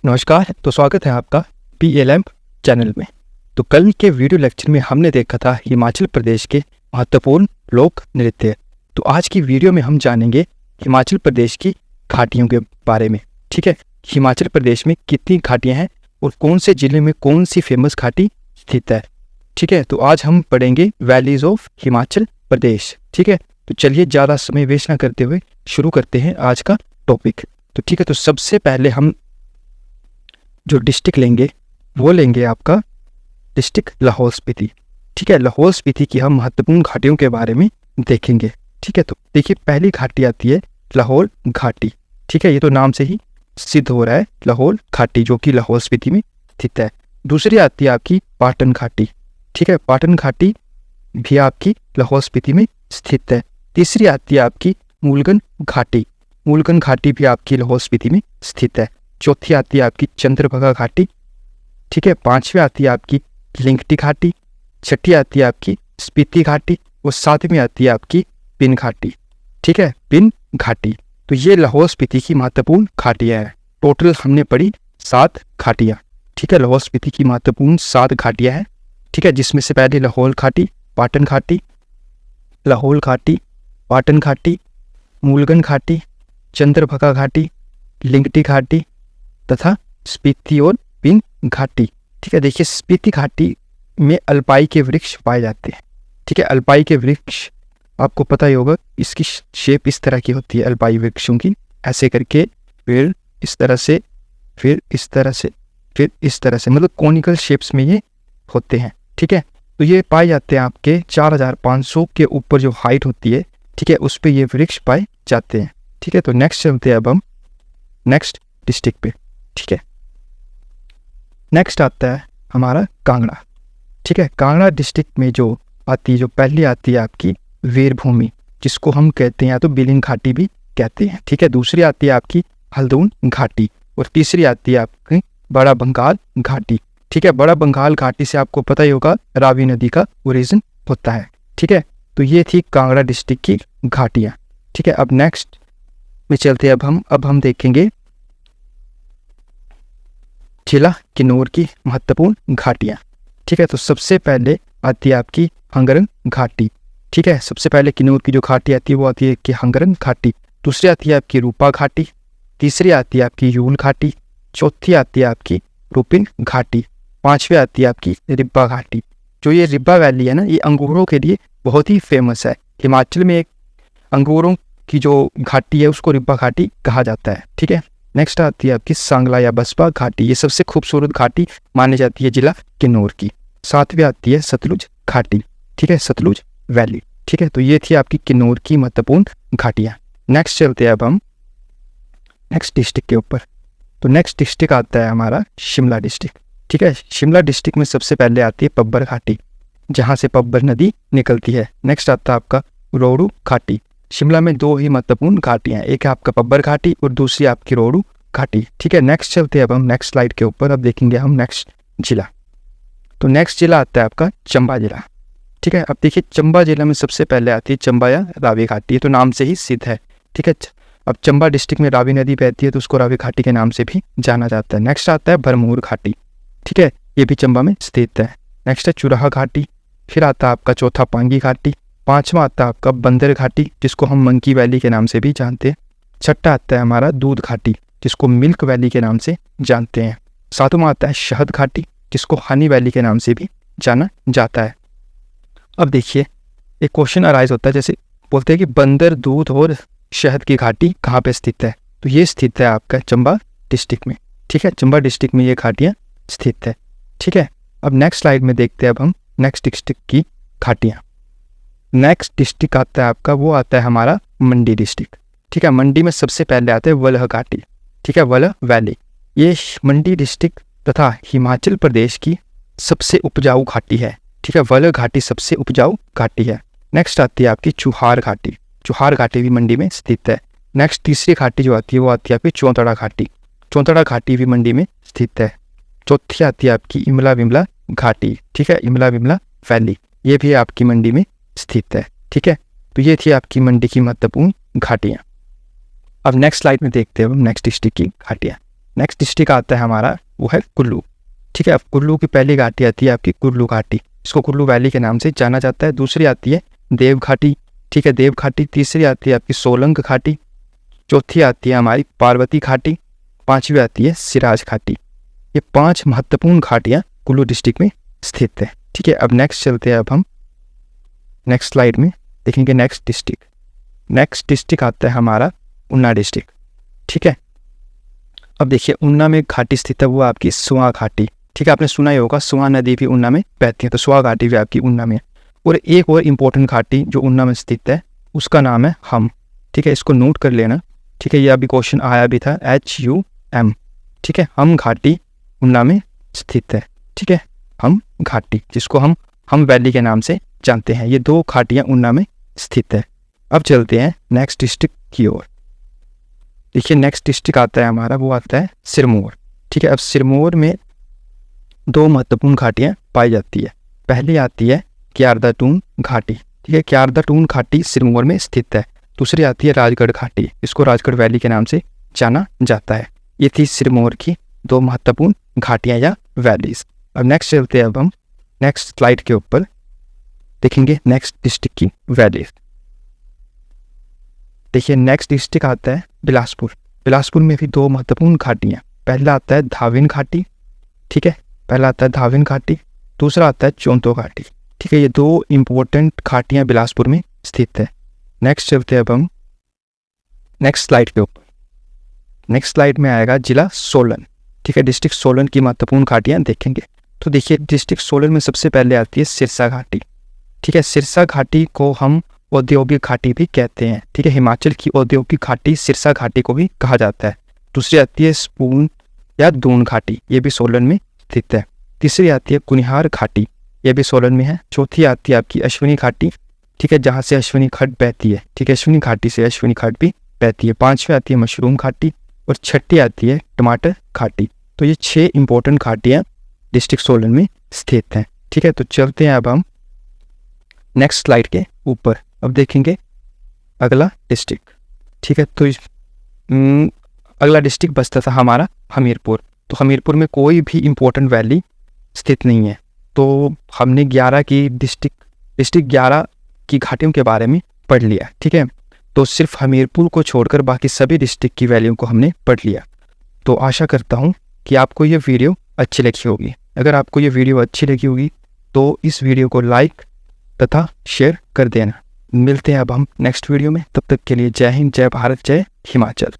नमस्कार। तो स्वागत है आपका PLM चैनल में। तो कल के वीडियो लेक्चर में हमने देखा था हिमाचल प्रदेश के महत्वपूर्ण लोक नृत्य। तो आज की वीडियो में हम जानेंगे हिमाचल प्रदेश की घाटियों के बारे में। ठीक है, हिमाचल प्रदेश में कितनी घाटियां हैं और कौन से ज़िले में कौन सी फेमस घाटी स्थित है। ठीक है, तो आज हम पढ़ेंगे वैलीज ऑफ हिमाचल प्रदेश। ठीक है, तो चलिए ज़्यादा समय वेस्ट ना करते हुए शुरू करते हैं आज का टॉपिक। तो ठीक है, तो सबसे पहले हम जो डिस्ट्रिक्ट लेंगे वो लेंगे आपका डिस्ट्रिक्ट लाहौल स्पीति। ठीक है, लाहौल स्पीति की हम महत्वपूर्ण घाटियों के बारे में देखेंगे। ठीक है, तो देखिए पहली घाटी आती है लाहौल घाटी। ठीक है, ये तो नाम से ही सिद्ध हो रहा है, लाहौल घाटी जो कि लाहौल स्पीति में स्थित है। दूसरी आती है आपकी पाटन घाटी। ठीक है, पाटन घाटी भी आपकी लाहौल स्पीति में स्थित है। तीसरी आती है आपकी मूलगन घाटी। मूलगन घाटी भी आपकी लाहौल स्पीति में स्थित है। चौथी आती है आपकी चंद्रभागा घाटी। ठीक है, पांचवी आती है आपकी लिंगटी घाटी। छठी आती है आपकी स्पीति घाटी और सातवीं आती है आपकी पिन घाटी। ठीक है, पिन घाटी। तो ये लाहौल स्पीति की महत्वपूर्ण घाटियाँ हैं। टोटल हमने पढ़ी 7 घाटियाँ। ठीक है, लाहौल स्पीति की महत्वपूर्ण 7 घाटियाँ हैं। ठीक है, जिसमें से पहले लाहौल घाटी, पाटन घाटी, लाहौल घाटी, पाटन घाटी, मूलगन घाटी, चंद्रभागा घाटी, लिंगटी घाटी तथा स्पीति और पिन घाटी। ठीक है, देखिए स्पीति घाटी में अल्पाई के वृक्ष पाए जाते हैं। ठीक है, अल्पाई के वृक्ष आपको पता ही होगा, इसकी शेप इस तरह की होती है अल्पाई वृक्षों की, ऐसे करके फिर इस तरह से, फिर इस तरह से, फिर इस तरह से, मतलब कॉनिकल शेप्स में ये होते हैं। ठीक है, तो ये पाए जाते हैं आपके 4500 के ऊपर जो हाइट होती है। ठीक है, उस पर ये वृक्ष पाए जाते हैं। ठीक है, तो नेक्स्ट चलते हैं अब हम नेक्स्ट डिस्ट्रिक्ट पे। ठीक है, नेक्स्ट आता है हमारा कांगड़ा। ठीक है, कांगड़ा डिस्ट्रिक्ट में जो आती है, जो पहली आती है आपकी वीरभूमि, जिसको हम कहते हैं या तो बिलिंग घाटी भी कहते हैं। ठीक है, दूसरी आती है आपकी हल्द्वानी घाटी और तीसरी आती है आपकी बड़ा बंगाल घाटी। ठीक है, बड़ा बंगाल घाटी से आपको पता ही होगा रावी नदी का ओरिजिन होता है। ठीक है, तो ये थी कांगड़ा डिस्ट्रिक्ट की घाटियाँ। ठीक है, अब नेक्स्ट में चलते हैं। अब हम देखेंगे जिला किन्नौर की महत्वपूर्ण घाटियाँ। ठीक है, तो सबसे पहले आती है आपकी हंगरंग घाटी। ठीक है, सबसे पहले किन्नौर की जो घाटी आती है वो आती है कि हंगरंग घाटी। दूसरी आती है आपकी रूपा घाटी। तीसरी आती है आपकी यूल घाटी। चौथी आती है आपकी रूपिन घाटी। पांचवी आती है आपकी रिब्बा घाटी। जो ये रिब्बा वैली है ना, ये अंगूरों के लिए बहुत ही फेमस है। हिमाचल में एक अंगूरों की जो घाटी है उसको रिब्बा घाटी कहा जाता है। ठीक है, नेक्स्ट आती है आपकी सांगला या बसपा घाटी। ये सबसे खूबसूरत घाटी मानी जाती है जिला किन्नौर की। सातवीं आती है सतलुज घाटी। ठीक है, सतलुज वैली। ठीक है, तो ये थी आपकी किन्नौर की महत्वपूर्ण घाटियाँ। नेक्स्ट चलते हैं अब हम नेक्स्ट डिस्ट्रिक्ट के ऊपर। तो नेक्स्ट डिस्ट्रिक्ट आता है हमारा शिमला डिस्ट्रिक्ट। ठीक है, शिमला डिस्ट्रिक्ट में सबसे पहले आती है पब्बर घाटी, जहाँ से पब्बर नदी निकलती है। नेक्स्ट आता है आपका रोहडू घाटी। शिमला में 2 ही महत्वपूर्ण घाटियाँ हैं, एक है आपका पब्बर घाटी और दूसरी आपकी रोहडू घाटी। ठीक है, नेक्स्ट चलते हैं अब हम नेक्स्ट स्लाइड के ऊपर। अब देखेंगे हम नेक्स्ट जिला। तो नेक्स्ट जिला आता है आपका चंबा जिला। ठीक है, अब देखिए चंबा जिला में सबसे पहले आती है चंबा या रावी घाटी। ये तो नाम से ही सिद्ध है। ठीक है, अब चंबा डिस्ट्रिक्ट में रावी नदी बहती है तो उसको रावी घाटी के नाम से भी जाना जाता है। नेक्स्ट आता है भरमौर घाटी। ठीक है, ये भी चंबा में स्थित है। नेक्स्ट है चुराहा घाटी। फिर आता है आपका चौथा पांगी घाटी। पांचवा आता है आपका बंदर घाटी, जिसको हम मंकी वैली के नाम से भी जानते हैं। छठा आता है हमारा दूध घाटी, जिसको मिल्क वैली के नाम से जानते हैं। सातवां आता है शहद घाटी, जिसको हनी वैली के नाम से भी जाना जाता है। अब देखिए एक क्वेश्चन अराइज होता है, जैसे बोलते हैं कि बंदर, दूध और शहद की घाटी कहाँ पे स्थित है। तो ये स्थित है आपका चंबा डिस्ट्रिक्ट में। ठीक है, चंबा डिस्ट्रिक्ट में ये घाटियाँ स्थित है। ठीक है, अब नेक्स्ट स्लाइड में देखते हैं अब हम नेक्स्ट डिस्ट्रिक्ट की घाटियाँ। नेक्स्ट डिस्ट्रिक्ट आता है आपका, वो आता है हमारा मंडी डिस्ट्रिक्ट। ठीक है, मंडी में सबसे पहले आते हैं वलह घाटी। ठीक है, वलह वैली। ये मंडी डिस्ट्रिक्ट तथा हिमाचल प्रदेश की सबसे उपजाऊ घाटी है। ठीक है, वलह घाटी सबसे उपजाऊ घाटी है। नेक्स्ट आती है आपकी चुहार घाटी। चुहार घाटी भी मंडी में स्थित है। नेक्स्ट तीसरी घाटी जो आती है वो आती है आपकी चौंतड़ा घाटी। चौंतड़ा घाटी भी मंडी में स्थित है। चौथी आती है आपकी इमला विमला घाटी। ठीक है, इमला विमला वैली, ये भी आपकी मंडी में स्थित है। ठीक है, तो ये थी आपकी मंडी की महत्वपूर्ण घाटियाँ। अब नेक्स्ट स्लाइड में देखते हैं हम नेक्स्ट डिस्ट्रिक्ट की घाटियाँ। नेक्स्ट डिस्ट्रिक्ट आता है हमारा, वो है कुल्लू। ठीक है, अब कुल्लू की पहली घाटी आती है आपकी कुल्लू घाटी, इसको कुल्लू वैली के नाम से जाना जाता है। दूसरी आती है देव घाटी, ठीक है, देव घाटी। तीसरी आती है आपकी सोलंग घाटी। चौथी आती है हमारी पार्वती घाटी। पांचवी आती है सिराज घाटी। ये 5 महत्वपूर्ण घाटियाँ कुल्लू डिस्ट्रिक्ट में स्थित है। ठीक है, अब नेक्स्ट चलते हैं। अब हम नेक्स्ट स्लाइड में देखेंगे नेक्स्ट डिस्ट्रिक्ट। नेक्स्ट डिस्ट्रिक्ट आता है हमारा ऊना डिस्ट्रिक्ट। ठीक है, अब देखिए ऊना में घाटी स्थित है, वो आपकी सुआ घाटी। ठीक है, आपने सुना ही होगा सुआ नदी भी ऊना में बहती है, तो सुआ घाटी भी आपकी ऊना में है। और एक और इम्पोर्टेंट घाटी जो ऊना में स्थित है उसका नाम है हम। ठीक है, इसको नोट कर लेना। ठीक है, ये अभी क्वेश्चन आया भी था, HUM। ठीक है, हम घाटी ऊना में स्थित है। ठीक है, हम घाटी, जिसको हम वैली के नाम से जानते हैं। ये 2 घाटियाँ ऊना में स्थित है। अब चलते हैं नेक्स्ट डिस्ट्रिक्ट की ओर। देखिए नेक्स्ट डिस्ट्रिक्ट आता है हमारा, वो आता है सिरमौर। ठीक है, अब सिरमौर में 2 महत्वपूर्ण घाटियाँ पाई जाती है। पहली आती है क्यारदाटून घाटी। ठीक है, क्यारदाटून घाटी सिरमौर में स्थित है। दूसरी आती है राजगढ़ घाटी, इसको राजगढ़ वैली के नाम से जाना जाता है। ये थी सिरमौर की 2 महत्वपूर्ण घाटियाँ या वैलीज। अब नेक्स्ट चलते हैं। अब हम नेक्स्ट स्लाइड के ऊपर देखेंगे नेक्स्ट डिस्ट्रिक्ट की वैलीज। देखिए नेक्स्ट डिस्ट्रिक्ट आता है बिलासपुर। बिलासपुर में भी 2 महत्वपूर्ण घाटियाँ। पहला आता है धाविन घाटी। ठीक है, पहला आता है धाविन घाटी, दूसरा आता है चौंतो घाटी। ठीक है, ये 2 इम्पोर्टेंट घाटियाँ बिलासपुर में स्थित है। नेक्स्ट चलते हैं अब हम नेक्स्ट स्लाइड के ऊपर। नेक्स्ट स्लाइड में आएगा जिला सोलन। ठीक है, डिस्ट्रिक्ट सोलन की महत्वपूर्ण घाटियाँ देखेंगे। तो देखिए डिस्ट्रिक्ट सोलन में सबसे पहले आती है सिरसा घाटी। ठीक है, सिरसा घाटी को हम औद्योगिक घाटी भी कहते हैं। ठीक है, हिमाचल की औद्योगिक घाटी सिरसा घाटी को भी कहा जाता है। दूसरी आती है स्पून या दून घाटी, ये भी सोलन में स्थित है। तीसरी आती है कुनिहार घाटी, ये भी सोलन में है। चौथी आती है आपकी अश्विनी घाटी। ठीक है, जहाँ से अश्विनी खड्ड बहती है। ठीक है, अश्विनी घाटी से अश्विनी खड्ड भी बहती है। पांचवी आती है मशरूम घाटी और छठी आती है टमाटर घाटी। तो ये 6 इंपॉर्टेंट घाटियाँ डिस्ट्रिक्ट सोलन में स्थित हैं। ठीक है, तो चलते हैं अब हम नेक्स्ट स्लाइड के ऊपर। अब देखेंगे अगला डिस्ट्रिक्ट। ठीक है, तो अगला डिस्ट्रिक्ट बचता था हमारा हमीरपुर। तो हमीरपुर में कोई भी इम्पोर्टेंट वैली स्थित नहीं है। तो हमने 11 की डिस्ट्रिक्ट 11 की घाटियों के बारे में पढ़ लिया। ठीक है, तो सिर्फ हमीरपुर को छोड़कर बाकी सभी डिस्ट्रिक्ट की वैल्यू को हमने पढ़ लिया। तो आशा करता हूँ कि आपको ये वीडियो अच्छी लगी होगी। अगर आपको ये वीडियो अच्छी लगी होगी तो इस वीडियो को लाइक तथा शेयर कर देना। मिलते हैं अब हम नेक्स्ट वीडियो में, तब तक के लिए जय हिंद, जय भारत, जय हिमाचल।